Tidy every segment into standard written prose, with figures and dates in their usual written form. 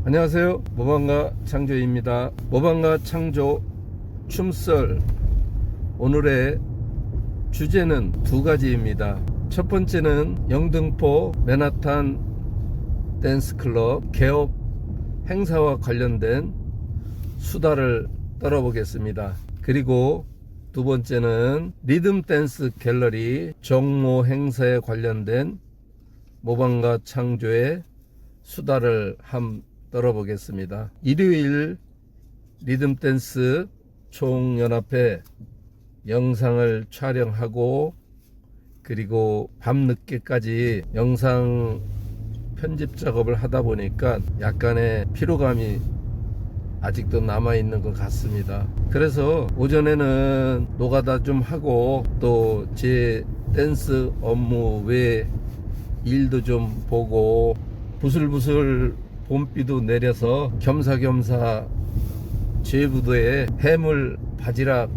안녕하세요, 모방가 창조입니다. 모방가 창조 춤썰, 오늘의 주제는 두 가지입니다. 첫 번째는 영등포 맨하탄 댄스클럽 개업 행사와 관련된 수다를 떨어보겠습니다. 그리고 두 번째는 리듬 댄스 갤러리 정모 행사에 관련된 모방가 창조의 수다를 떨어보겠습니다. 일요일 리듬 댄스 총연합회 영상을 촬영하고 그리고 밤늦게까지 영상 편집 작업을 하다 보니까 약간의 피로감이 아직도 남아있는 것 같습니다. 그래서 오전에는 노가다 좀 하고 또 제 댄스 업무 외에 일도 좀 보고 부슬부슬 봄비도 내려서 겸사겸사 제부도에 해물 바지락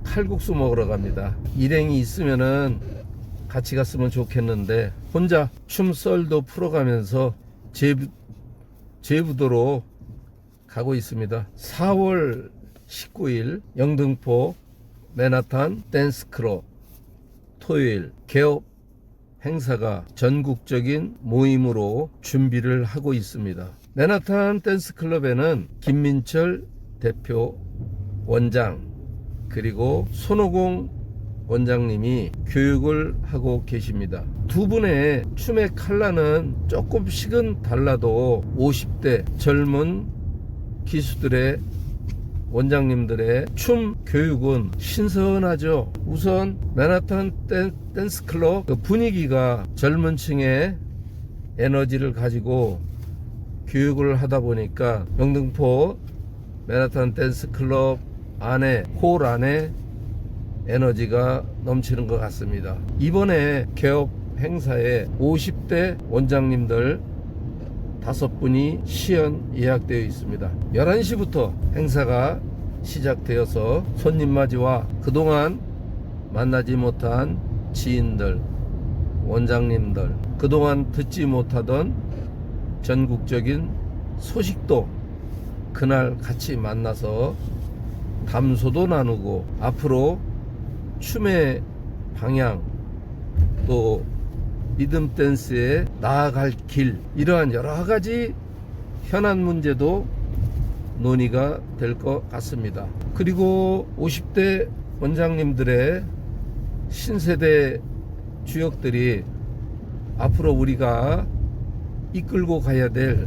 칼국수 먹으러 갑니다. 일행이 있으면은 같이 갔으면 좋겠는데 혼자 춤썰도 풀어가면서 제부도로 가고 있습니다. 4월 19일 영등포 맨하탄 댄스클럽 토요일 개업 행사가 전국적인 모임으로 준비를 하고 있습니다. 맨하탄 댄스클럽에는 김민철 대표 원장 그리고 손오공 원장님이 교육을 하고 계십니다. 두 분의 춤의 컬러는 조금씩은 달라도 50대 젊은 기수들의 원장님들의 춤 교육은 신선하죠. 우선 맨하탄 댄스클럽 그 분위기가 젊은 층의 에너지를 가지고 교육을 하다 보니까 영등포 맨하탄 댄스클럽 안에 홀 안에 에너지가 넘치는 것 같습니다. 이번에 개업 행사에 50대 원장님들 5분이 시연 예약되어 있습니다. 11시부터 행사가 시작되어서 손님 맞이와 그동안 만나지 못한 지인들, 원장님들, 그동안 듣지 못하던 전국적인 소식도 그날 같이 만나서 담소도 나누고 앞으로 춤의 방향 또 리듬 댄스에 나아갈 길 이러한 여러가지 현안 문제도 논의가 될 것 같습니다. 그리고 50대 원장님들의 신세대 주역들이 앞으로 우리가 이끌고 가야 될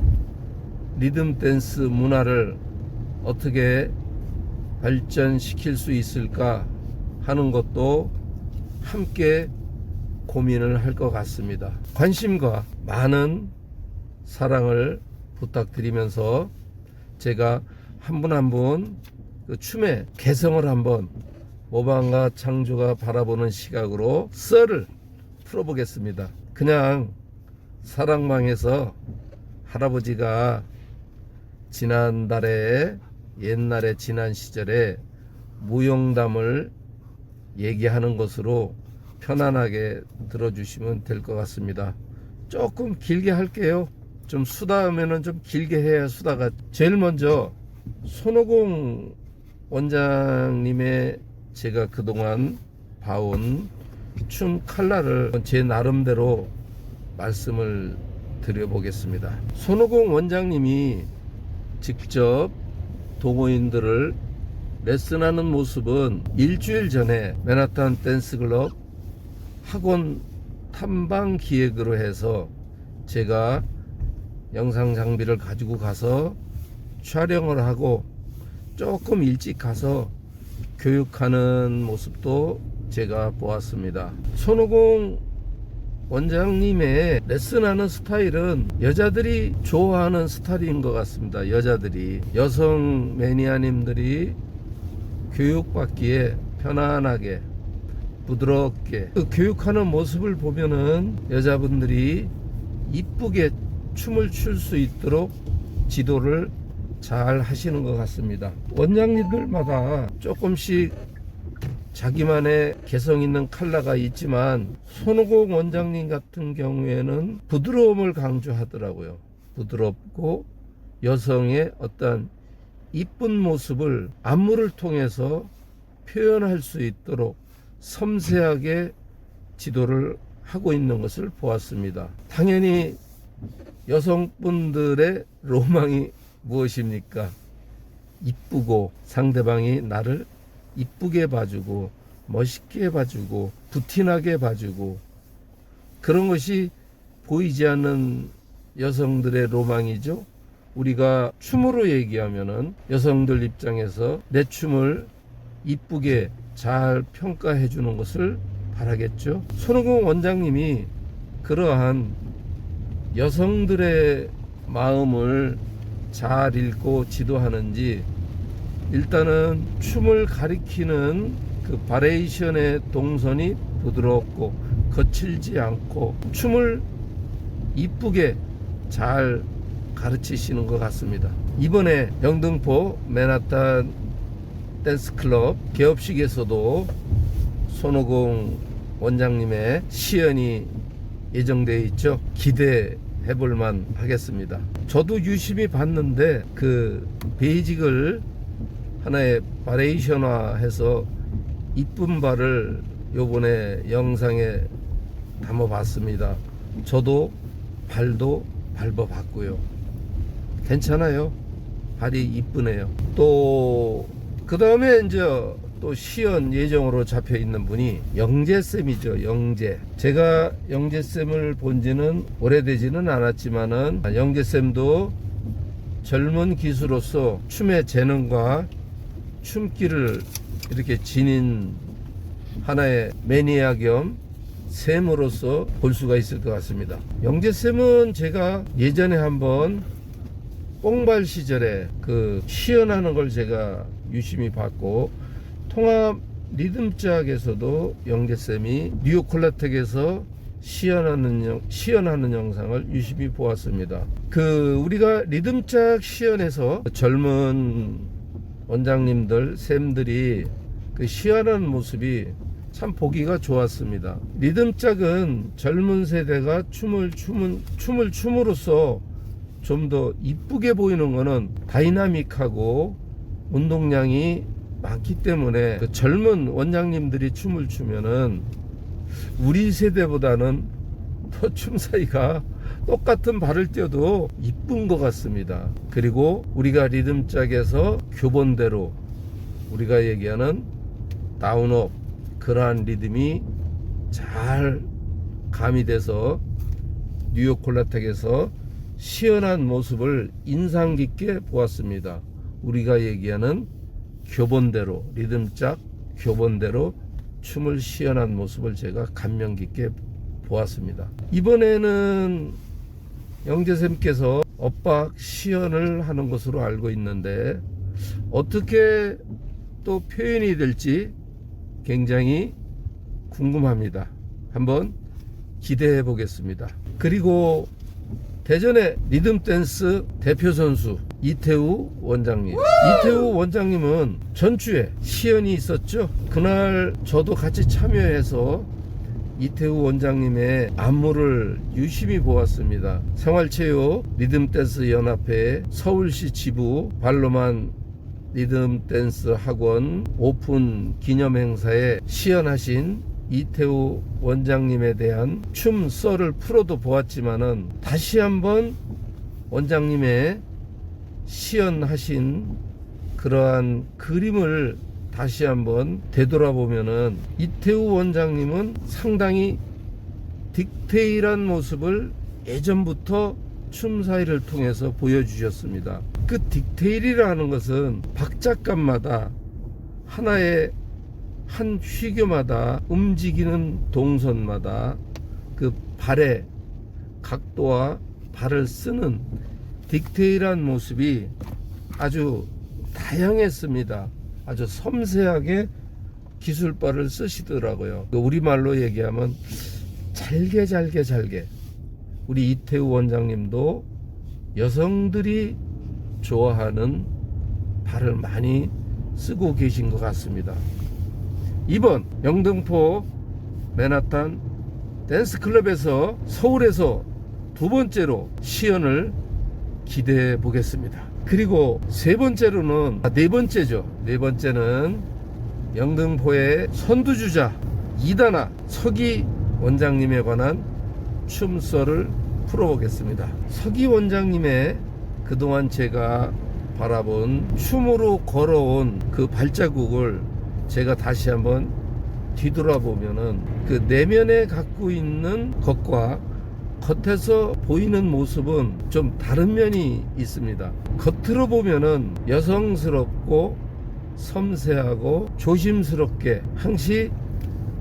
리듬 댄스 문화를 어떻게 발전시킬 수 있을까 하는 것도 함께 고민을 할 것 같습니다. 관심과 많은 사랑을 부탁드리면서 제가 한 분 한 분 그 춤의 개성을 한번 모방가 창조가 바라보는 시각으로 썰을 풀어보겠습니다. 그냥 사랑방에서 할아버지가 지난달에 옛날에 지난 시절에 무용담을 얘기하는 것으로 편안하게 들어주시면 될 것 같습니다. 조금 길게 할게요. 좀 수다하면은 좀 길게 해야 수다가. 제일 먼저 손오공 원장님의 제가 그동안 봐온 춤 컬러를 제 나름대로 말씀을 드려보겠습니다. 손오공 원장님이 직접 동호인들을 레슨하는 모습은 일주일 전에 맨하탄 댄스클럽 학원 탐방 기획으로 해서 제가 영상 장비를 가지고 가서 촬영을 하고 조금 일찍 가서 교육하는 모습도 제가 보았습니다. 손오공 원장님의 레슨하는 스타일은 여자들이 좋아하는 스타일인 것 같습니다. 여성 매니아님들이 교육받기에 편안하게 부드럽게 그 교육하는 모습을 보면은 여자분들이 이쁘게 춤을 출 수 있도록 지도를 잘 하시는 것 같습니다. 원장님들마다 조금씩 자기만의 개성 있는 컬러가 있지만 손오공 원장님 같은 경우에는 부드러움을 강조하더라고요. 부드럽고 여성의 어떤 이쁜 모습을 안무를 통해서 표현할 수 있도록 섬세하게 지도를 하고 있는 것을 보았습니다. 당연히 여성분들의 로망이 무엇입니까? 이쁘고 상대방이 나를 이쁘게 봐주고 멋있게 봐주고 부티나게 봐주고, 그런 것이 보이지 않는 여성들의 로망이죠. 우리가 춤으로 얘기하면은 여성들 입장에서 내 춤을 이쁘게 잘 평가해 주는 것을 바라겠죠. 손오공 원장님이 그러한 여성들의 마음을 잘 읽고 지도하는지, 일단은 춤을 가리키는 그 바레이션의 동선이 부드럽고 거칠지 않고 춤을 이쁘게 잘 가르치시는 것 같습니다. 이번에 영등포 맨하탄 댄스클럽 개업식에서도 손오공 원장님의 시연이 예정되어 있죠. 기대해 볼만 하겠습니다. 저도 유심히 봤는데 그 베이직을 하나의 바레이션화해서 이쁜 발을 요번에 영상에 담아 봤습니다. 저도 발도 밟아 봤고요. 괜찮아요. 발이 이쁘네요. 또 그 다음에 이제 또 시연 예정으로 잡혀 있는 분이 영재쌤이죠. 영재. 제가 영재쌤을 본 지는 오래되지는 않았지만은 영재쌤도 젊은 기수로서 춤의 재능과 춤기를 이렇게 지닌 하나의 매니아 겸 쌤으로서 볼 수가 있을 것 같습니다. 영재쌤은 제가 예전에 한번 뽕발 시절에 그 시연하는 걸 제가 유심히 봤고, 통합 리듬짝에서도 영재쌤이 뉴욕 콜라텍에서 시연하는 영상을 유심히 보았습니다. 그 우리가 리듬짝 시연에서 젊은 원장님들, 쌤들이 그 시연하는 모습이 참 보기가 좋았습니다. 리듬짝은 젊은 세대가 춤을 춤으로써 좀 더 이쁘게 보이는 거는 다이나믹하고 운동량이 많기 때문에 그 젊은 원장님들이 춤을 추면은 우리 세대보다는 더 춤 사이가 똑같은 발을 떼어도 이쁜 것 같습니다. 그리고 우리가 리듬짝에서 교본대로 우리가 얘기하는 다운업, 그러한 리듬이 잘 가미돼서 뉴욕 콜라텍에서 시연한 모습을 인상 깊게 보았습니다. 우리가 얘기하는 교본대로, 리듬짝 교본대로 춤을 시연한 모습을 제가 감명 깊게 보았습니다. 이번에는 영재쌤께서 엇박 시연을 하는 것으로 알고 있는데 어떻게 또 표현이 될지 굉장히 궁금합니다. 한번 기대해 보겠습니다. 그리고 대전의 리듬댄스 대표 선수 이태우 원장님. 이태우 원장님은 전주에 시연이 있었죠. 그날 저도 같이 참여해서 이태우 원장님의 안무를 유심히 보았습니다. 생활체육 리듬댄스 연합회 서울시 지부 발로만 리듬댄스 학원 오픈 기념행사에 시연하신 이태우 원장님에 대한 춤 썰을 풀어도 보았지만은 다시 한번 원장님의 시연하신 그러한 그림을 다시 한번 되돌아보면은 이태우 원장님은 상당히 디테일한 모습을 예전부터 춤 사이를 통해서 보여주셨습니다. 그 디테일이라는 것은 박자감마다 하나의 한 휘교마다 움직이는 동선마다 그 발의 각도와 발을 쓰는 디테일한 모습이 아주 다양했습니다. 아주 섬세하게 기술발을 쓰시더라고요. 우리말로 얘기하면 잘게 우리 이태우 원장님도 여성들이 좋아하는 발을 많이 쓰고 계신 것 같습니다. 이번 영등포 맨하탄 댄스클럽에서 서울에서 두 번째로 시연을 기대해 보겠습니다. 그리고 세 번째로는 네 번째죠. 네 번째는 영등포의 선두주자 이다나 서기 원장님에 관한 춤썰을 풀어보겠습니다. 서기 원장님의 그동안 제가 바라본 춤으로 걸어온 그 발자국을 제가 다시 한번 뒤돌아보면은 그 내면에 갖고 있는 것과 겉에서 보이는 모습은 좀 다른 면이 있습니다. 겉으로 보면은 여성스럽고 섬세하고 조심스럽게 항시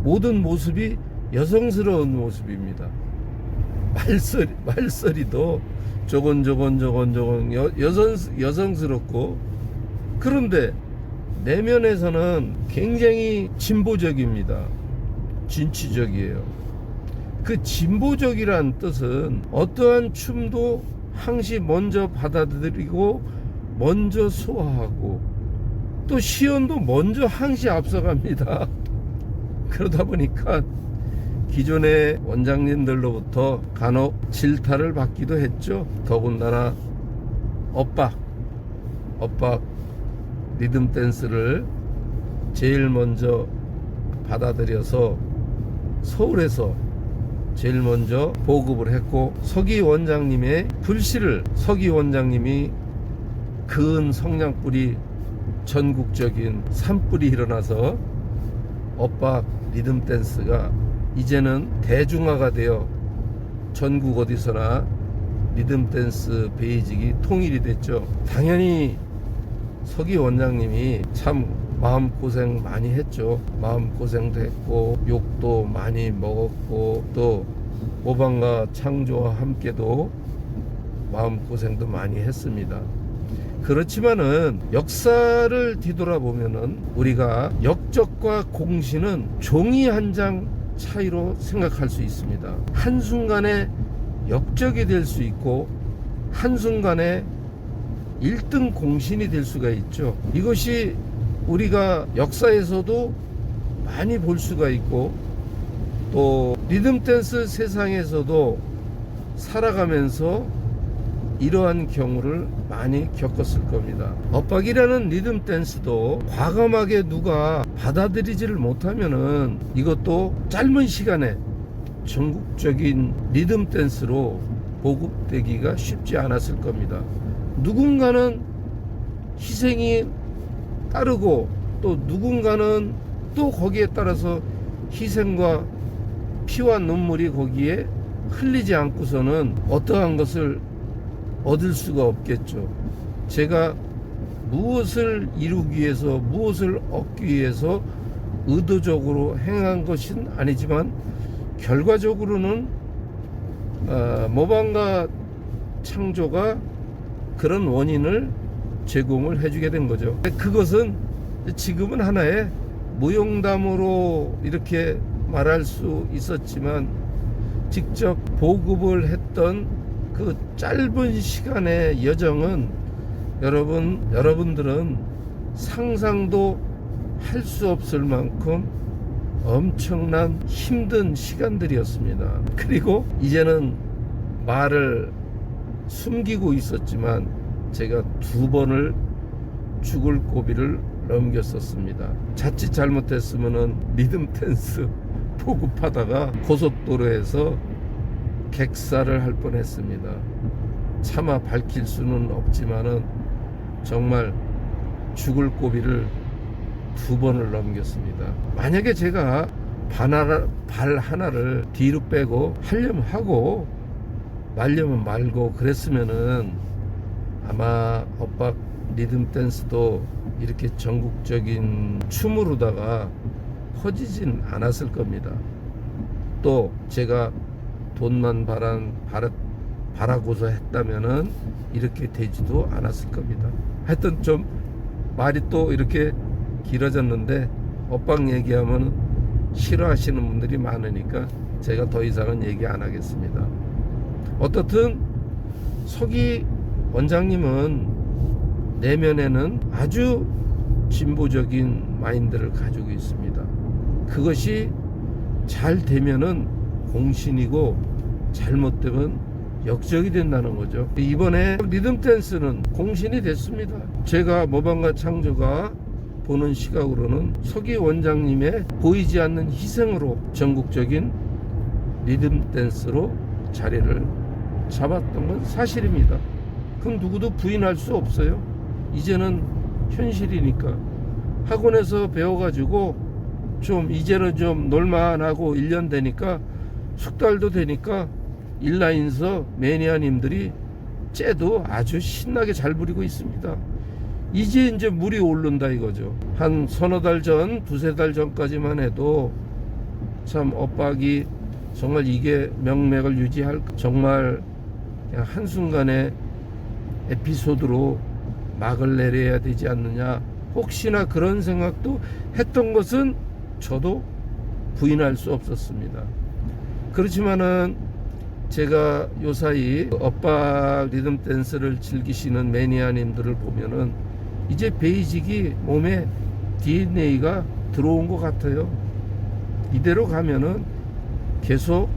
모든 모습이 여성스러운 모습입니다. 말소리도 조곤조곤 여성스럽고, 그런데 내면에서는 굉장히 진보적입니다. 진취적이에요. 그 진보적이란 뜻은 어떠한 춤도 항시 먼저 받아들이고 먼저 소화하고 또 시연도 먼저 항시 앞서갑니다. 그러다 보니까 기존의 원장님들로부터 간혹 질타를 받기도 했죠. 더군다나 엇박 리듬 댄스를 제일 먼저 받아들여서 서울에서 제일 먼저 보급을 했고, 서기 원장님의 불씨를 서기 원장님이 그은 성냥불이 전국적인 산불이 일어나서 엇박 리듬 댄스가 이제는 대중화가 되어 전국 어디서나 리듬 댄스 베이직이 통일이 됐죠. 당연히 서기 원장님이 참 마음고생 많이 했죠. 마음고생도 했고 욕도 많이 먹었고 또 모방가 창조와 함께도 마음고생도 많이 했습니다. 그렇지만은 역사를 뒤돌아보면은 우리가 역적과 공신은 종이 한 장 차이로 생각할 수 있습니다. 한순간에 역적이 될 수 있고 한순간에 1등 공신이 될 수가 있죠. 이것이 우리가 역사에서도 많이 볼 수가 있고 또 리듬댄스 세상에서도 살아가면서 이러한 경우를 많이 겪었을 겁니다. 엇박이라는 리듬 댄스도 과감하게 누가 받아들이지를 못하면은 이것도 짧은 시간에 전국적인 리듬 댄스로 보급되기가 쉽지 않았을 겁니다. 누군가는 희생이 따르고 또 누군가는 또 거기에 따라서 희생과 피와 눈물이 거기에 흘리지 않고서는 어떠한 것을 얻을 수가 없겠죠. 제가 무엇을 이루기 위해서 무엇을 얻기 위해서 의도적으로 행한 것은 아니지만 결과적으로는 모방가 창조가 그런 원인을 제공을 해주게 된 거죠. 그것은 지금은 하나의 무용담으로 이렇게 말할 수 있었지만 직접 보급을 했던 그 짧은 시간의 여정은 여러분들은 상상도 할 수 없을 만큼 엄청난 힘든 시간들이었습니다. 그리고 이제는 말을 숨기고 있었지만 제가 2번을 죽을 고비를 넘겼었습니다. 자칫 잘못했으면은 리듬 댄스 보급하다가 고속도로에서 객사를 할 뻔했습니다. 차마 밝힐 수는 없지만은 정말 죽을 고비를 2번을 넘겼습니다. 만약에 제가 발 하나를 뒤로 빼고 하려면 하고 말려면 말고 그랬으면은 아마 엇박 리듬 댄스도 이렇게 전국적인 춤으로다가 퍼지진 않았을 겁니다. 또 제가 돈만 바라고서 했다면은 이렇게 되지도 않았을 겁니다. 하여튼 좀 말이 또 이렇게 길어졌는데 엇박 얘기하면 싫어하시는 분들이 많으니까 제가 더 이상은 얘기 안 하겠습니다. 어떻든 서기 원장님은 내면에는 아주 진보적인 마인드를 가지고 있습니다. 그것이 잘 되면은 공신이고 잘못되면 역적이 된다는 거죠. 이번에 리듬 댄스는 공신이 됐습니다. 제가 모방가 창조가 보는 시각으로는 서기 원장님의 보이지 않는 희생으로 전국적인 리듬 댄스로 자리를 잡았던 건 사실입니다. 그럼 누구도 부인할 수 없어요. 이제는 현실이니까. 학원에서 배워가지고 좀 이제는 좀 놀만하고 1년 되니까 숙달도 되니까 인라인서 매니아님들이 째도 아주 신나게 잘 부리고 있습니다. 이제 물이 오른다 이거죠. 한 서너 달 전, 두세 달 전까지만 해도 참 엇박이 정말 이게 명맥을 유지할 정말 그냥 한순간에 에피소드로 막을 내려야 되지 않느냐, 혹시나 그런 생각도 했던 것은 저도 부인할 수 없었습니다. 그렇지만은 제가 요사이 엇박 리듬 댄스를 즐기시는 매니아님들을 보면은 이제 베이직이 몸에 DNA가 들어온 것 같아요. 이대로 가면은 계속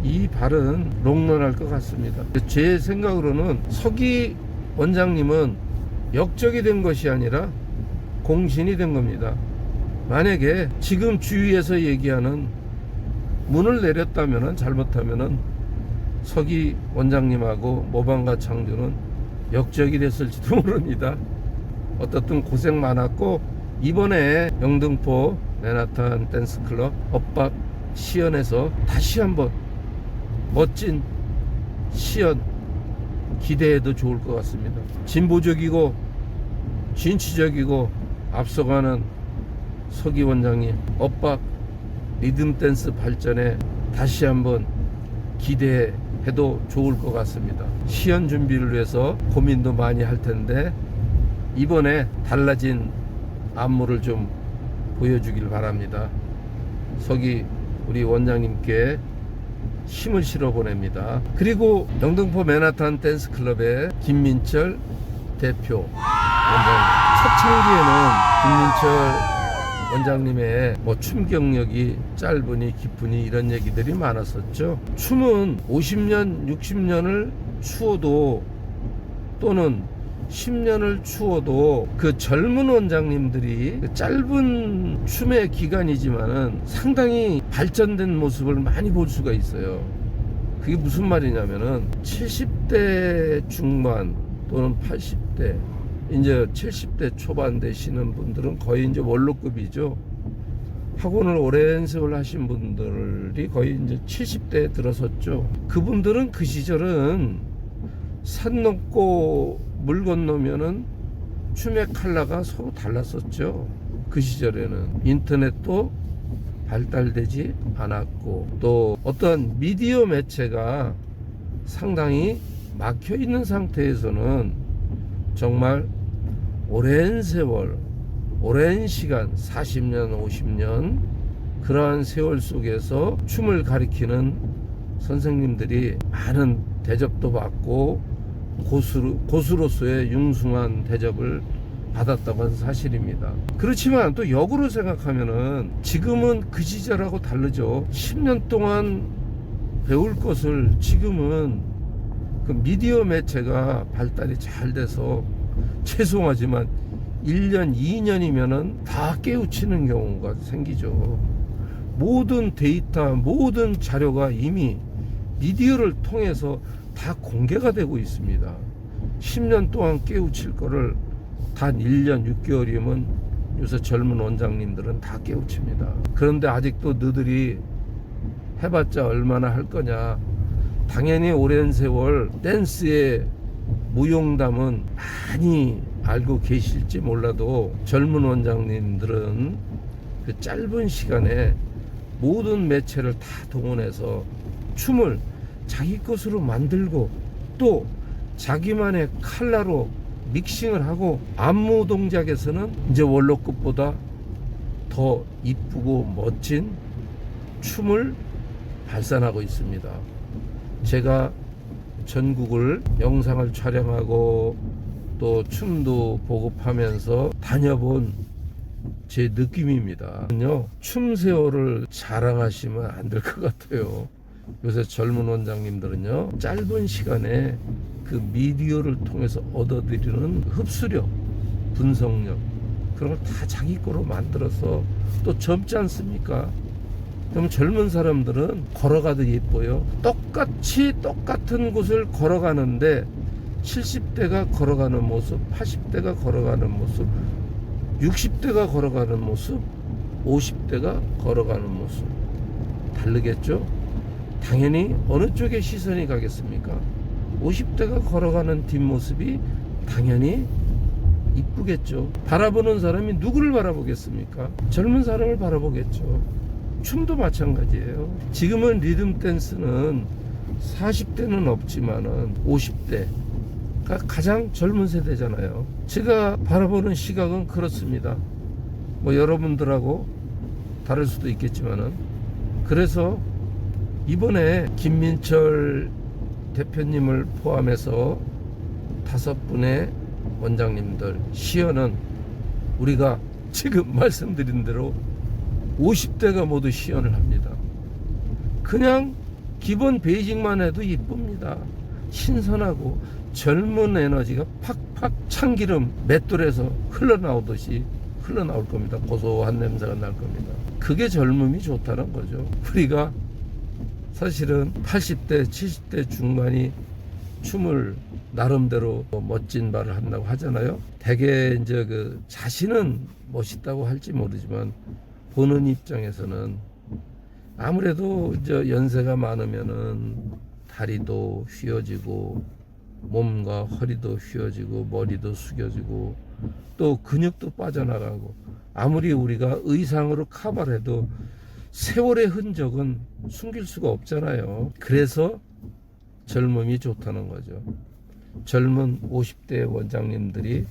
이 발은 롱런할 것 같습니다. 제 생각으로는 서기 원장님은 역적이 된 것이 아니라 공신이 된 겁니다. 만약에 지금 주위에서 얘기하는 문을 내렸다면은, 잘못하면은 서기 원장님하고 모방가 창조는 역적이 됐을지도 모릅니다. 어떻든 고생 많았고, 이번에 영등포 맨하탄 댄스클럽 엇박 시연에서 다시 한번 멋진 시연 기대해도 좋을 것 같습니다. 진보적이고 진취적이고 앞서가는 서기 원장님 엇박 리듬 댄스 발전에 다시 한번 기대해도 좋을 것 같습니다. 시연 준비를 위해서 고민도 많이 할 텐데 이번에 달라진 안무를 좀 보여주길 바랍니다. 서기 우리 원장님께 힘을 실어 보냅니다. 그리고 영등포 맨하탄 댄스클럽의 김민철 대표 원장님, 초창기에는 김민철 원장님의 춤 경력이 짧으니 깊으니 이런 얘기들이 많았었죠. 춤은 50년 60년을 추어도 또는 10년을 추어도 그 젊은 원장님들이 그 짧은 춤의 기간이지만은 상당히 발전된 모습을 많이 볼 수가 있어요. 그게 무슨 말이냐면은 70대 중반 또는 80대 이제 70대 초반 되시는 분들은 거의 이제 원로급이죠. 학원을 오랜 세월 하신 분들이 거의 이제 70대에 들어섰죠. 그분들은 그 시절은 산 넘고 물 건너면은 춤의 컬러가 서로 달랐었죠. 그 시절에는 인터넷도 발달되지 않았고 또 어떤 미디어 매체가 상당히 막혀 있는 상태에서는 정말 오랜 세월, 오랜 시간, 40년, 50년 그러한 세월 속에서 춤을 가리키는 선생님들이 많은 대접도 받고 고수로서의 융숭한 대접을 받았다고 하는 사실입니다. 그렇지만 또 역으로 생각하면은 지금은 그 시절하고 다르죠. 10년 동안 배울 것을 지금은 그 미디어 매체가 발달이 잘 돼서 죄송하지만 1년, 2년이면은 다 깨우치는 경우가 생기죠. 모든 데이터, 모든 자료가 이미 미디어를 통해서 다 공개가 되고 있습니다. 10년 동안 깨우칠 거를 단 1년 6개월이면 요새 젊은 원장님들은 다 깨우칩니다. 그런데 아직도 너희들이 해봤자 얼마나 할 거냐. 당연히 오랜 세월 댄스의 무용담은 많이 알고 계실지 몰라도 젊은 원장님들은 그 짧은 시간에 모든 매체를 다 동원해서 춤을 자기 것으로 만들고 또 자기만의 컬러로 믹싱을 하고 안무 동작에서는 이제 원로급보다 더 이쁘고 멋진 춤을 발산하고 있습니다. 제가 전국을 영상을 촬영하고 또 춤도 보급하면서 다녀본 제 느낌입니다. 춤 세월을 자랑하시면 안 될 것 같아요. 요새 젊은 원장님들은요, 짧은 시간에 그 미디어를 통해서 얻어들이는 흡수력, 분석력, 그런 걸 다 자기 거로 만들어서 또 젊지 않습니까? 그럼 젊은 사람들은 걸어가도 예뻐요. 똑같은 곳을 걸어가는데 70대가 걸어가는 모습, 80대가 걸어가는 모습, 60대가 걸어가는 모습, 50대가 걸어가는 모습 다르겠죠? 당연히 어느 쪽에 시선이 가겠습니까? 50대가 걸어가는 뒷모습이 당연히 이쁘겠죠. 바라보는 사람이 누구를 바라보겠습니까? 젊은 사람을 바라보겠죠. 춤도 마찬가지예요. 지금은 리듬 댄스는 40대는 없지만은 50대가 가장 젊은 세대잖아요. 제가 바라보는 시각은 그렇습니다. 뭐 여러분들하고 다를 수도 있겠지만은, 그래서 이번에 김민철 대표님을 포함해서 5분의 원장님들 시연은 우리가 지금 말씀드린 대로 50대가 모두 시연을 합니다. 그냥 기본 베이직만 해도 이쁩니다. 신선하고 젊은 에너지가 팍팍 참기름 맷돌에서 흘러나오듯이 흘러나올 겁니다. 고소한 냄새가 날 겁니다. 그게 젊음이 좋다는 거죠. 우리가 사실은 80대, 70대 중반이 춤을 나름대로 멋진 말을 한다고 하잖아요. 대개 이제 그 자신은 멋있다고 할지 모르지만 보는 입장에서는 아무래도 이제 연세가 많으면은 다리도 휘어지고 몸과 허리도 휘어지고 머리도 숙여지고 또 근육도 빠져나가고, 아무리 우리가 의상으로 커버를 해도 세월의 흔적은 숨길 수가 없잖아요. 그래서 젊음이 좋다는 거죠. 젊은 50대 원장님들이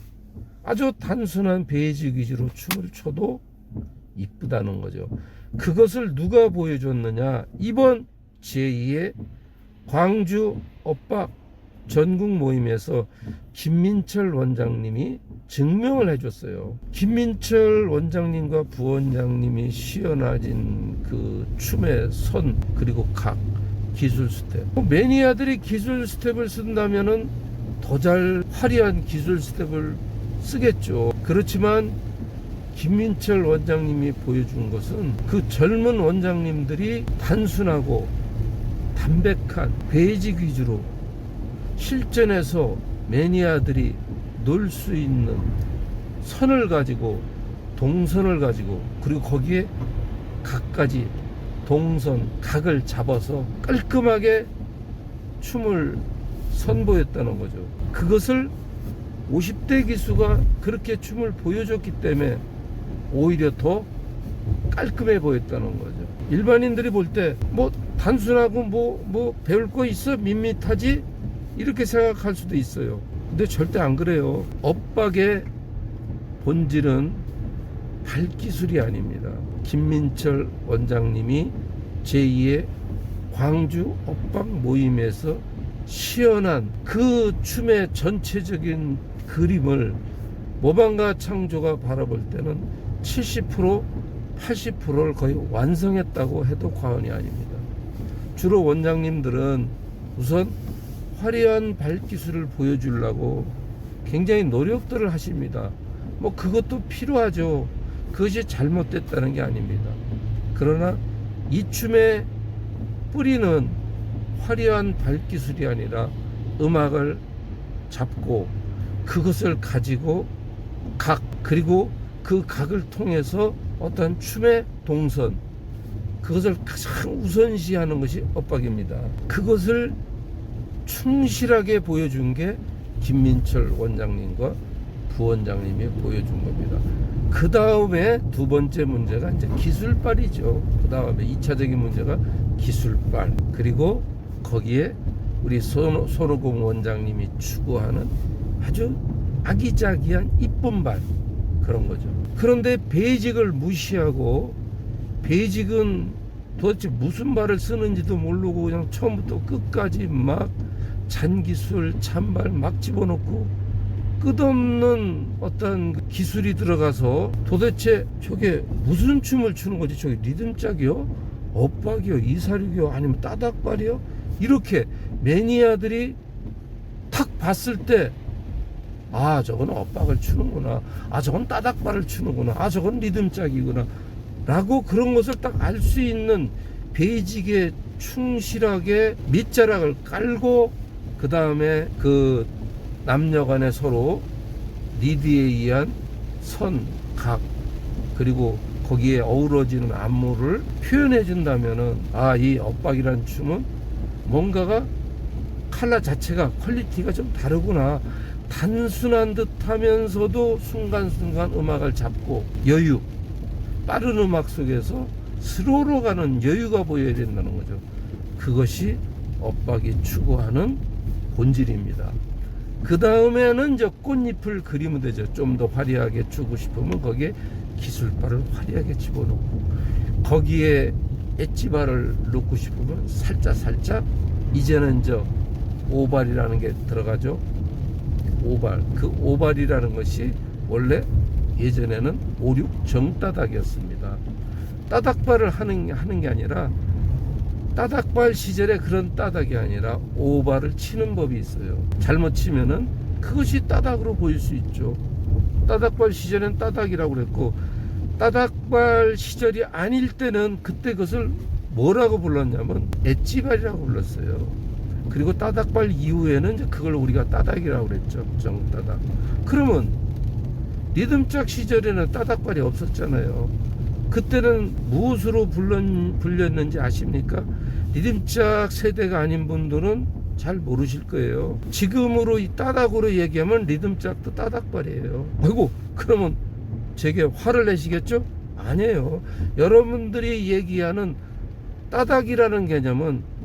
아주 단순한 베이직 위주로 춤을 춰도 이쁘다는 거죠. 그것을 누가 보여줬느냐? 이번 제2의 광주 엇박 전국 모임에서 김민철 원장님이 증명을 해줬어요. 김민철 원장님과 부원장님이 시연하진 그 춤의 선, 그리고 각, 기술 스텝. 매니아들이 기술 스텝을 쓴다면은 더 잘 화려한 기술 스텝을 쓰겠죠. 그렇지만 김민철 원장님이 보여준 것은 그 젊은 원장님들이 단순하고 담백한 베이직 위주로 실전에서 매니아들이 놀 수 있는 선을 가지고, 동선을 가지고, 그리고 거기에 각까지 동선, 각을 잡아서 깔끔하게 춤을 선보였다는 거죠. 그것을 50대 기수가 그렇게 춤을 보여줬기 때문에 오히려 더 깔끔해 보였다는 거죠. 일반인들이 볼 때 뭐 단순하고 뭐 배울 거 있어? 밋밋하지? 이렇게 생각할 수도 있어요. 근데 절대 안 그래요. 엇박의 본질은 발기술이 아닙니다. 김민철 원장님이 제2의 광주 엇박 모임에서 시연한 그 춤의 전체적인 그림을 모방가 창조가 바라볼 때는 70%, 80%를 거의 완성했다고 해도 과언이 아닙니다. 주로 원장님들은 우선 화려한 발기술을 보여주려고 굉장히 노력들을 하십니다. 뭐 그것도 필요하죠. 그것이 잘못됐다는 게 아닙니다. 그러나 이 춤의 뿌리는 화려한 발기술이 아니라 음악을 잡고 그것을 가지고 각, 그리고 그 각을 통해서 어떤 춤의 동선, 그것을 가장 우선시하는 것이 엇박입니다. 그것을 충실하게 보여준 게 김민철 원장님과 부원장님이 보여준 겁니다. 그 다음에 두 번째 문제가 이제 기술빨이죠. 그 다음에 2차적인 문제가 기술빨, 그리고 거기에 우리 손오공 원장님이 추구하는 아주 아기자기한 이쁜 발, 그런 거죠. 그런데 베이직을 무시하고, 베이직은 도대체 무슨 발을 쓰는지도 모르고 그냥 처음부터 끝까지 막 잔기술, 찬발 막 집어넣고 끝없는 어떤 기술이 들어가서 도대체 저게 무슨 춤을 추는 거지? 저게 리듬짝이요? 엇박이요, 이사륙이요, 아니면 따닥발이요, 이렇게 매니아들이 탁 봤을 때 아, 저건 엇박을 추는구나, 아, 저건 따닥발을 추는구나, 아, 저건 리듬짝이구나 라고 그런 것을 딱 알 수 있는 베이직에 충실하게 밑자락을 깔고, 그 다음에 그 남녀간에 서로 리드에 의한 선, 각, 그리고 거기에 어우러지는 안무를 표현해 준다면은 아, 이 엇박이라는 춤은 뭔가가 컬러 자체가 퀄리티가 좀 다르구나, 단순한 듯 하면서도 순간순간 음악을 잡고 여유, 빠른 음악 속에서 스로로 가는 여유가 보여야 된다는 거죠. 그것이 엇박이 추구하는 본질입니다. 그 다음에는 저 꽃잎을 그리면 되죠. 좀 더 화려하게 추고 싶으면 거기에 기술발을 화려하게 집어넣고, 거기에 엣지발을 넣고 싶으면 살짝 이제는 저 오발이라는 게 들어가죠. 오발, 그 오발이라는 것이 원래 예전에는 5, 6 정따닥이었습니다. 따닥발을 하는 게 아니라, 따닥발 시절에 그런 따닥이 아니라 오발을 치는 법이 있어요. 잘못 치면은 그것이 따닥으로 보일 수 있죠. 따닥발 시절엔 따닥이라고 그랬고, 따닥발 시절이 아닐 때는 그때 그것을 뭐라고 불렀냐면 엣지발이라고 불렀어요. 그리고 따닥발 이후에는 이제 그걸 우리가 따닥이라고 그랬죠. 정따닥. 그러면 리듬짝 시절에는 따닥발이 없었잖아요. 그때는 무엇으로 불렸는지 아십니까? 리듬짝 세대가 아닌 분들은 잘 모르실 거예요. 지금으로 이 따닥으로 얘기하면 리듬짝도 따닥발이에요. 아이고, 그러면 제게 화를 내시겠죠? 아니에요. 여러분들이 얘기하는 따닥이라는 개념은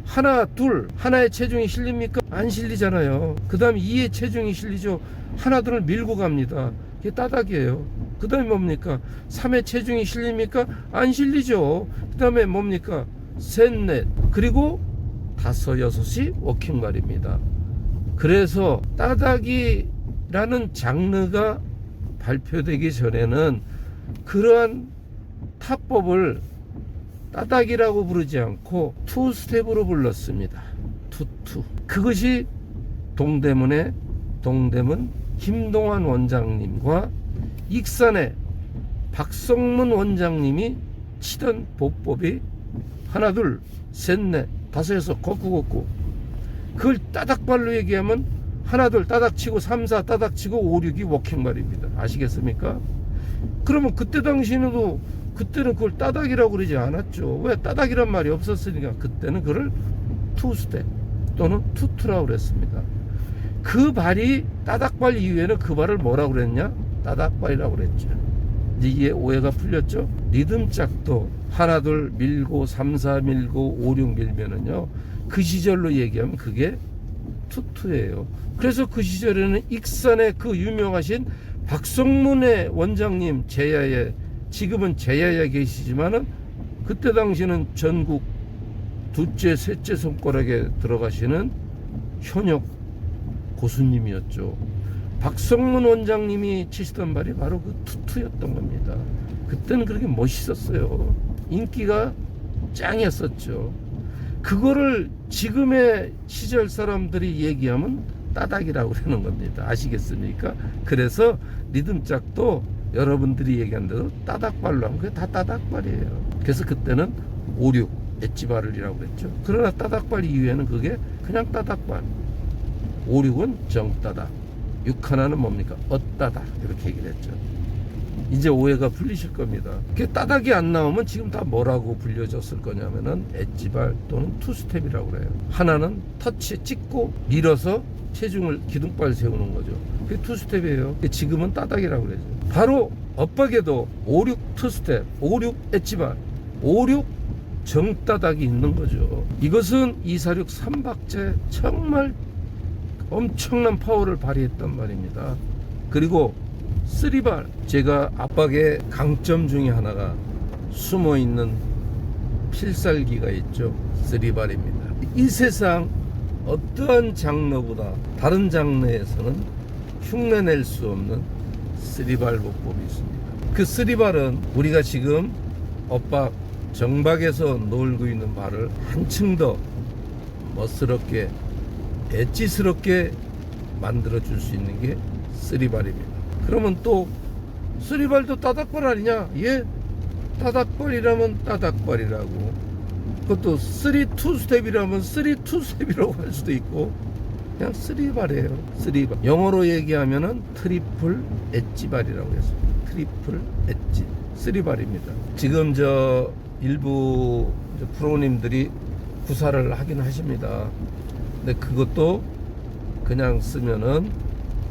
하나, 둘, 하나의 체중이 실립니까? 안 실리잖아요. 그 다음에 2의 체중이 실리죠. 하나들을 밀고 갑니다. 이게 따닥이에요. 그 다음에 뭡니까? 3의 체중이 실립니까? 안 실리죠. 그 다음에 뭡니까? 셋, 넷, 그리고 5, 6이 워킹발입니다. 그래서 따닥이라는 장르가 발표되기 전에는 그러한 타법을 따닥이라고 부르지 않고 투스텝으로 불렀습니다. 투투. 그것이 동대문 김동환 원장님과 익산의 박성문 원장님이 치던 보법이 하나, 둘, 셋, 넷, 5, 6 거꾸거꾸. 그걸 따닥발로 얘기하면 하나, 둘 따닥치고 3, 4 따닥치고 5, 6이 워킹발입니다. 아시겠습니까? 그러면 그때 당시에도 그때는 그걸 따닥이라고 그러지 않았죠. 왜? 따닥이란 말이 없었으니까. 그때는 그걸 투스텝 또는 투투라고 그랬습니다. 그 발이 따닥발 이후에는 그 발을 뭐라고 그랬냐? 따닥발이라고 그랬죠. 이제 이게 오해가 풀렸죠. 리듬짝도 하나 둘 밀고 3, 4 밀고 5, 6 밀면은요, 그 시절로 얘기하면 그게 투투예요. 그래서 그 시절에는 익산의 그 유명하신 박성문의 원장님, 제야에, 지금은 제야에 계시지만은 그때 당시는 전국 둘째, 셋째 손가락에 들어가시는 현역 고수님이었죠. 박성문 원장님이 치시던 발이 바로 그 투투였던 겁니다. 그때는 그렇게 멋있었어요. 인기가 짱이었었죠. 그거를 지금의 시절 사람들이 얘기하면 따닥이라고 그러는 겁니다. 아시겠습니까? 그래서 리듬짝도 여러분들이 얘기한 대로 따닥발로 하면 그게 다 따닥발이에요. 그래서 그때는 5, 6 엣지발이라고 그랬죠. 그러나 따닥발 이후에는 그게 그냥 따닥발, 5, 6은 정따닥, 6 하나는 뭡니까? 엇따닥, 이렇게 얘기를 했죠. 이제 오해가 풀리실 겁니다. 그게 따닥이 안 나오면 지금 다 뭐라고 불려졌을 거냐면은 엣지발 또는 투스텝이라고 그래요. 하나는 터치 찍고 밀어서 체중을 기둥발 세우는 거죠. 그게 투스텝이에요. 지금은 따닥이라고 그러죠. 바로 엇박에도 5, 6 투스텝, 5, 6 엣지발, 5, 6 정따닥이 있는 거죠. 이것은 246 3박제 정말 엄청난 파워를 발휘했단 말입니다. 그리고 3발, 제가 압박의 강점 중에 하나가 숨어있는 필살기가 있죠. 3발입니다. 이 세상 어떠한 장르보다 다른 장르에서는 흉내낼 수 없는 3발 보법이 있습니다. 그 3발은 우리가 지금 엇박 정박에서 놀고 있는 발을 한층 더 멋스럽게 엣지스럽게 만들어 줄 수 있는 게 쓰리발입니다. 그러면 또 쓰리발도 따닥발 아니냐? 예, 따닥발이라면 따닥발이라고, 그것도 3-2스텝이라면 3-2스텝이라고 할 수도 있고, 그냥 쓰리발이에요. 쓰리발. 영어로 얘기하면은 트리플 엣지발이라고 해서 트리플 엣지 쓰리발입니다. 지금 저 일부 프로님들이 구사를 하긴 하십니다. 근데 그것도 그냥 쓰면은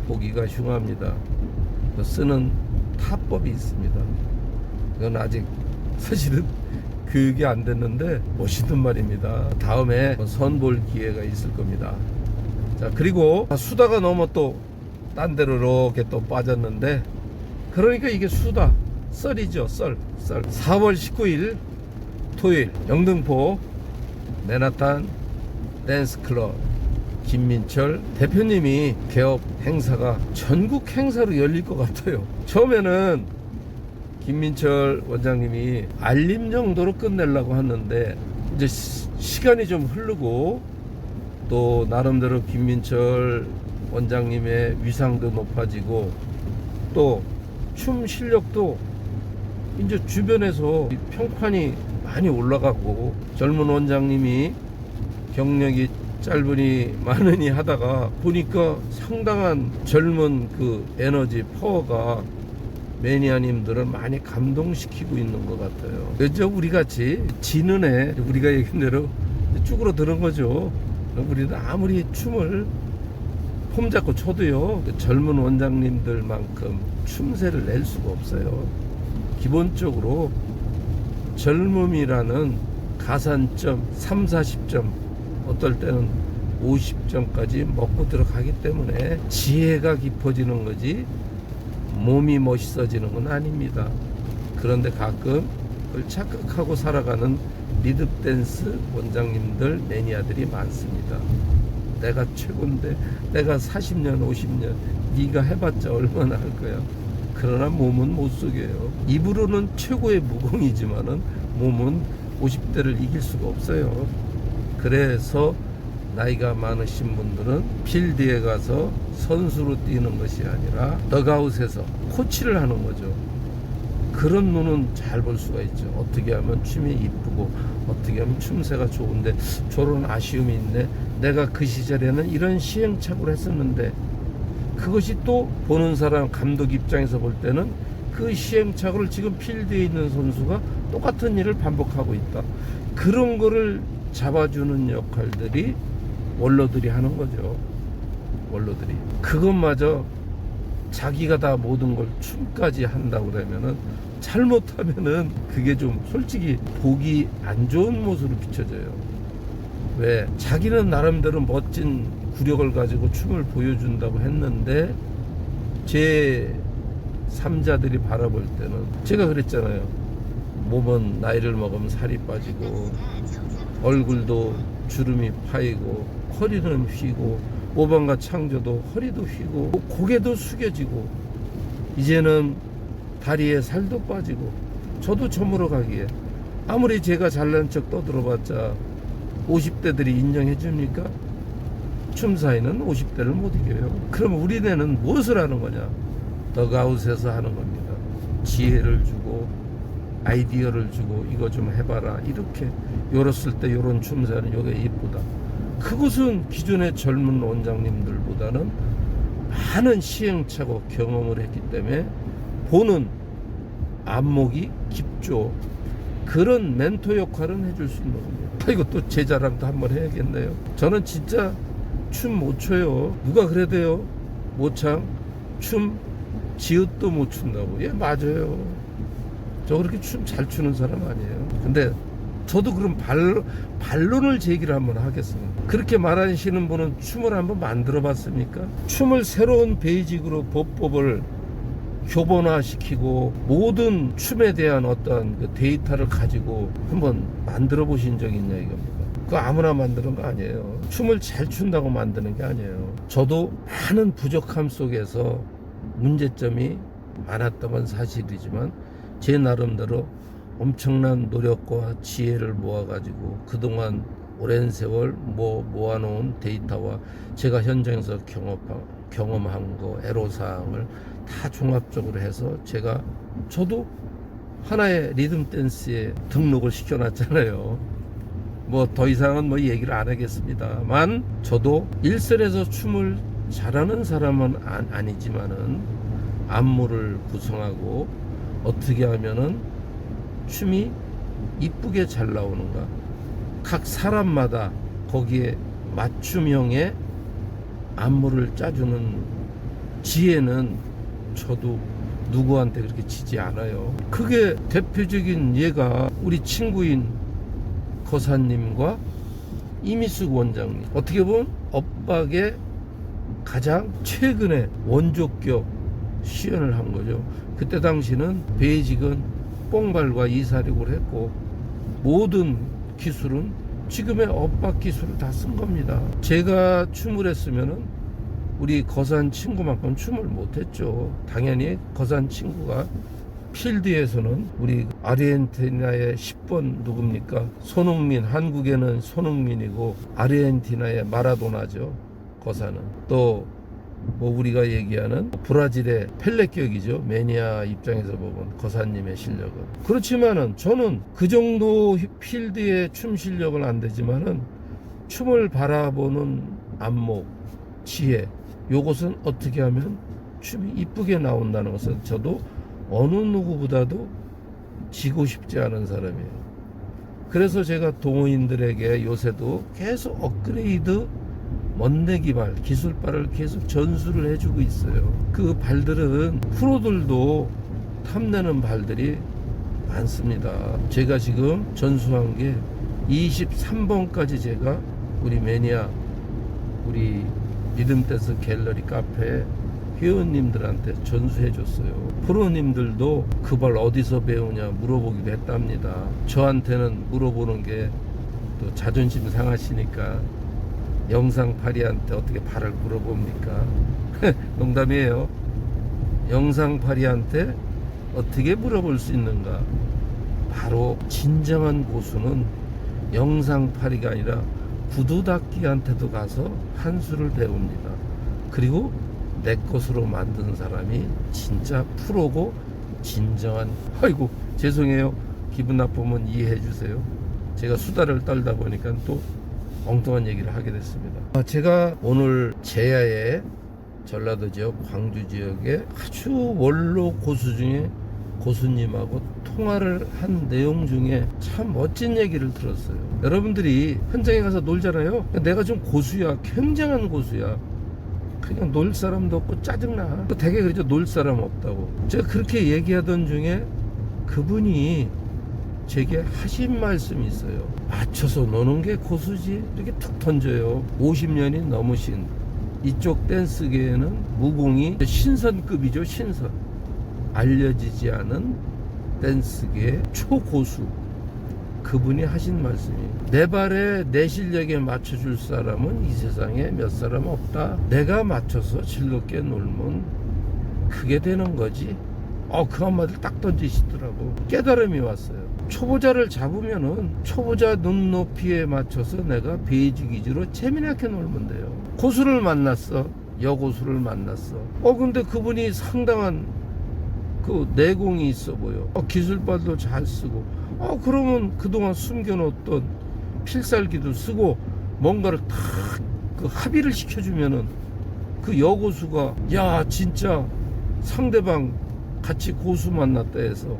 보기가 흉합니다. 쓰는 타법이 있습니다. 이건 아직 사실은 교육이 안 됐는데 멋있는 말입니다. 다음에 선볼 기회가 있을 겁니다. 자, 그리고 수다가 너무 또 딴 데로 이렇게 또 빠졌는데, 그러니까 이게 수다 썰이죠. 썰 4월 19일 토요일 영등포 맨하탄 댄스클럽 김민철 대표님이 개업 행사가 전국 행사로 열릴 것 같아요. 처음에는 김민철 원장님이 알림 정도로 끝내려고 하는데, 이제 시간이 좀 흐르고 또 나름대로 김민철 원장님의 위상도 높아지고 또 춤 실력도 이제 주변에서 평판이 많이 올라가고, 젊은 원장님이 경력이 짧으니 많으니 하다가 보니까 상당한 젊은 그 에너지 파워가 매니아님들을 많이 감동시키고 있는 것 같아요. 그죠? 우리 같이 지는 애, 우리가 얘기한 대로 쭈그러드는 거죠. 우리는 아무리 춤을 폼 잡고 춰도요, 젊은 원장님들만큼 춤새를 낼 수가 없어요. 기본적으로 젊음이라는 가산점 30-40점, 어떨 때는 50점까지 먹고 들어가기 때문에 지혜가 깊어지는 거지 몸이 멋있어지는 건 아닙니다. 그런데 가끔 그걸 착각하고 살아가는 리듬댄스 원장님들, 매니아들이 많습니다. 내가 최고인데, 내가 40년 50년 네가 해봤자 얼마나 할 거야. 그러나 몸은 못 속여요. 입으로는 최고의 무공이지만은 몸은 50대를 이길 수가 없어요. 그래서 나이가 많으신 분들은 필드에 가서 선수로 뛰는 것이 아니라 덕아웃에서 코치를 하는 거죠. 그런 눈은 잘 볼 수가 있죠. 어떻게 하면 춤이 이쁘고 어떻게 하면 춤새가 좋은데 저런 아쉬움이 있네. 내가 그 시절에는 이런 시행착오를 했었는데, 그것이 또 보는 사람 감독 입장에서 볼 때는 그 시행착오를 지금 필드에 있는 선수가 똑같은 일을 반복하고 있다. 그런 거를 잡아주는 역할들이 원로들이 하는 거죠. 원로들이. 그것마저 자기가 다 모든 걸 춤까지 한다고 그러면은, 잘못하면은 그게 좀 솔직히 보기 안 좋은 모습으로 비춰져요. 왜? 자기는 나름대로 멋진 구력을 가지고 춤을 보여준다고 했는데 제 3자들이 바라볼 때는, 제가 그랬잖아요. 몸은 나이를 먹으면 살이 빠지고 얼굴도 주름이 파이고 허리는 휘고 오방과 창조도 허리도 휘고 고개도 숙여지고 이제는 다리에 살도 빠지고, 저도 저물어 가기에 아무리 제가 잘난 척 떠들어봤자 50대들이 인정해 줍니까? 춤 사이는 50대를 못 이겨요. 그럼 우리네는 무엇을 하는 거냐? 덕아웃에서 하는 겁니다. 지혜를 주고 아이디어를 주고 이거 좀 해봐라, 이렇게 요랬을 때 요런 춤새는 요게 이쁘다. 그것은 기존의 젊은 원장님들보다는 많은 시행착오 경험을 했기 때문에 보는 안목이 깊죠. 그런 멘토 역할은 해줄 수 있는 겁니다. 이것도 제 자랑도 한번 해야겠네요. 저는 진짜 춤 못 춰요. 누가 그래도요, 모창 춤 지읒도 못 춘다고. 예, 맞아요. 저 그렇게 춤 잘 추는 사람 아니에요. 근데 저도 그럼 반론을 제기를 한번 하겠습니다. 그렇게 말하시는 분은 춤을 한번 만들어 봤습니까? 춤을 새로운 베이직으로 법법을 교본화시키고 모든 춤에 대한 어떤 그 데이터를 가지고 한번 만들어 보신 적이 있냐 이겁니다. 그거 아무나 만드는 거 아니에요. 춤을 잘 춘다고 만드는 게 아니에요. 저도 많은 부족함 속에서 문제점이 많았던 건 사실이지만 제 나름대로 엄청난 노력과 지혜를 모아가지고 그동안 오랜 세월 모아놓은 데이터와 제가 현장에서 경험한 거, 애로사항을 다 종합적으로 해서 저도 하나의 리듬 댄스에 등록을 시켜놨잖아요. 뭐 더 이상은 뭐 얘기를 안 하겠습니다만, 저도 일선에서 춤을 잘하는 사람은 아니지만은 안무를 구성하고 어떻게 하면은 춤이 이쁘게 잘 나오는가, 각 사람마다 거기에 맞춤형의 안무를 짜주는 지혜는 저도 누구한테 그렇게 지지 않아요. 그게 대표적인 예가 우리 친구인 거사님과 이미숙 원장님, 어떻게 보면 엇박의 가장 최근에 원조격 시연을 한 거죠. 그때 당시는 베이직은 뽕발과 이사력을 했고 모든 기술은 지금의 엇박 기술을 다 쓴 겁니다. 제가 춤을 했으면은 우리 거산 친구만큼 춤을 못했죠. 당연히 거산 친구가 필드에서는 우리 아르헨티나의 10번 누굽니까? 손흥민, 한국에는 손흥민이고 아르헨티나의 마라도나죠. 거산은 또 뭐 우리가 얘기하는 브라질의 펠레격이죠. 매니아 입장에서 보면 거사님의 실력은. 그렇지만은 저는 그 정도 필드의 춤 실력은 안 되지만은 춤을 바라보는 안목, 지혜, 요것은 어떻게 하면 춤이 이쁘게 나온다는 것은 저도 어느 누구보다도 지고 싶지 않은 사람이에요. 그래서 제가 동호인들에게 요새도 계속 업그레이드 먼데기 발, 기술발을 계속 전수를 해주고 있어요. 그 발들은 프로들도 탐내는 발들이 많습니다. 제가 지금 전수한 게 23번까지 제가 우리 매니아, 우리 리듬댄스 갤러리 카페 회원님들한테 전수해 줬어요. 프로님들도 그 발 어디서 배우냐 물어보기도 했답니다. 저한테는 물어보는 게 또 자존심 상하시니까 영상파리한테 어떻게 발을 물어봅니까? 농담이에요. 영상파리한테 어떻게 물어볼 수 있는가? 바로 진정한 고수는 영상파리가 아니라 구두닦이한테도 가서 한 수를 배웁니다. 그리고 내 것으로 만든 사람이 진짜 프로고 진정한, 아이고 죄송해요. 기분 나쁘면 이해해 주세요. 제가 수다를 떨다 보니까 또 엉뚱한 얘기를 하게 됐습니다. 제가 오늘 제야의 전라도 지역, 광주 지역의 아주 원로 고수 중에 고수님하고 통화를 한 내용 중에 참 멋진 얘기를 들었어요. 여러분들이 현장에 가서 놀잖아요. 내가 좀 고수야, 굉장한 고수야, 그냥 놀 사람도 없고 짜증나, 되게 그러죠. 놀 사람 없다고. 제가 그렇게 얘기하던 중에 그분이 제게 하신 말씀이 있어요. 맞춰서 노는 게 고수지, 이렇게 툭 던져요. 50년이 넘으신 이쪽 댄스계에는 무공이 신선급이죠. 신선, 알려지지 않은 댄스계의 초고수, 그분이 하신 말씀이, 내 발에 내 실력에 맞춰줄 사람은 이 세상에 몇 사람 없다. 내가 맞춰서 즐겁게 놀면 그게 되는 거지. 그 한마디를 딱 던지시더라고. 깨달음이 왔어요. 초보자를 잡으면은 초보자 눈높이에 맞춰서 내가 베이직 위주로 재미나게 놀면 돼요. 고수를 만났어, 여고수를 만났어. 근데 그분이 상당한 그 내공이 있어 보여. 기술발도 잘 쓰고. 그러면 그동안 숨겨놓던 필살기도 쓰고 뭔가를 다 그 합의를 시켜주면은 그 여고수가, 야 진짜 상대방 같이 고수 만났다 해서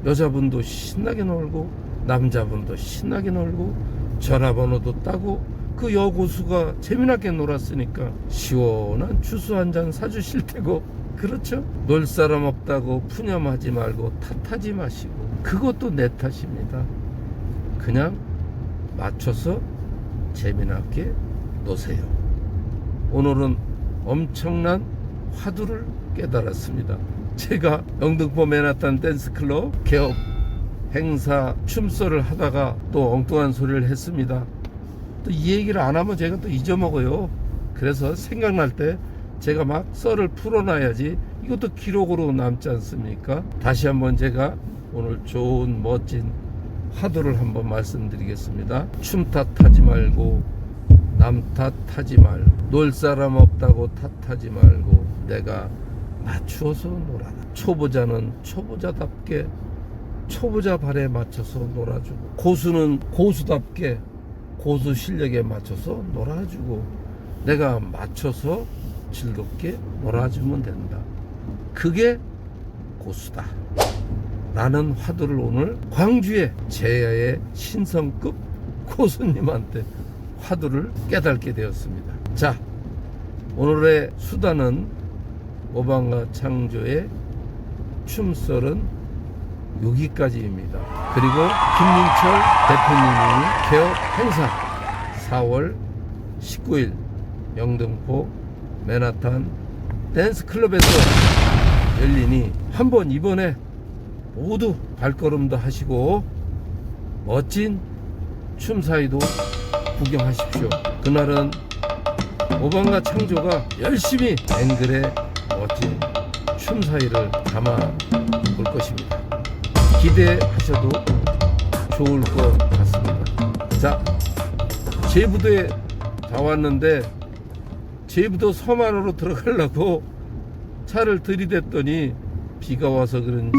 여자분도 신나게 놀고 남자분도 신나게 놀고 전화번호도 따고, 그 여고수가 재미나게 놀았으니까 시원한 주스 한 잔 사주실 테고. 그렇죠? 놀 사람 없다고 푸념하지 말고 탓하지 마시고, 그것도 내 탓입니다. 그냥 맞춰서 재미나게 노세요. 오늘은 엄청난 화두를 깨달았습니다. 제가 영등포 맨하탄 댄스클럽 개업 행사 춤소를 하다가 또 엉뚱한 소리를 했습니다. 또 이 얘기를 안 하면 제가 또 잊어먹어요. 그래서 생각날 때 제가 막 썰을 풀어놔야지 이것도 기록으로 남지 않습니까? 다시 한번 제가 오늘 좋은 멋진 화두를 한번 말씀드리겠습니다. 춤 탓하지 말고 남 탓하지 말고 놀 사람 없다고 탓하지 말고 내가 맞추어서 놀아라. 초보자는 초보자답게 초보자 발에 맞춰서 놀아주고 고수는 고수답게 고수 실력에 맞춰서 놀아주고 내가 맞춰서 즐겁게 놀아주면 된다. 그게 고수다 라는 화두를 오늘 광주의 제야의 신성급 고수님한테 화두를 깨닫게 되었습니다. 자, 오늘의 수다는 오방과 창조의 춤썰은 여기까지입니다. 그리고 김민철 대표님이 개업 행사 4월 19일 영등포 맨하탄 댄스클럽에서 열리니 한번 이번에 모두 발걸음도 하시고 멋진 춤사위도 구경하십시오. 그날은 오방과 창조가 열심히 앵글에 멋진 춤사위를 담아 볼 것입니다. 기대하셔도 좋을 것 같습니다. 자, 제부도에 다 왔는데 제부도 섬 안으로 들어가려고 차를 들이댔더니 비가 와서 그런지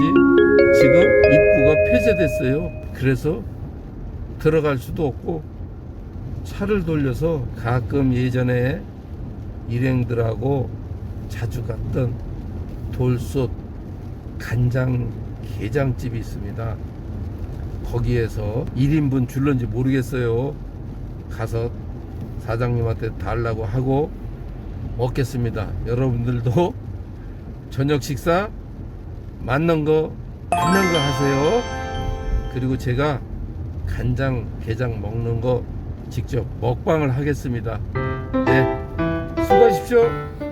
지금 입구가 폐쇄됐어요. 그래서 들어갈 수도 없고 차를 돌려서 가끔 예전에 일행들하고 자주 갔던 돌솥 간장 게장집이 있습니다. 거기에서 1인분 줄런지 모르겠어요. 가서 사장님한테 달라고 하고 먹겠습니다. 여러분들도 저녁 식사 맞는 거 하세요. 그리고 제가 간장 게장 먹는 거 직접 먹방을 하겠습니다. 네, 수고하십시오.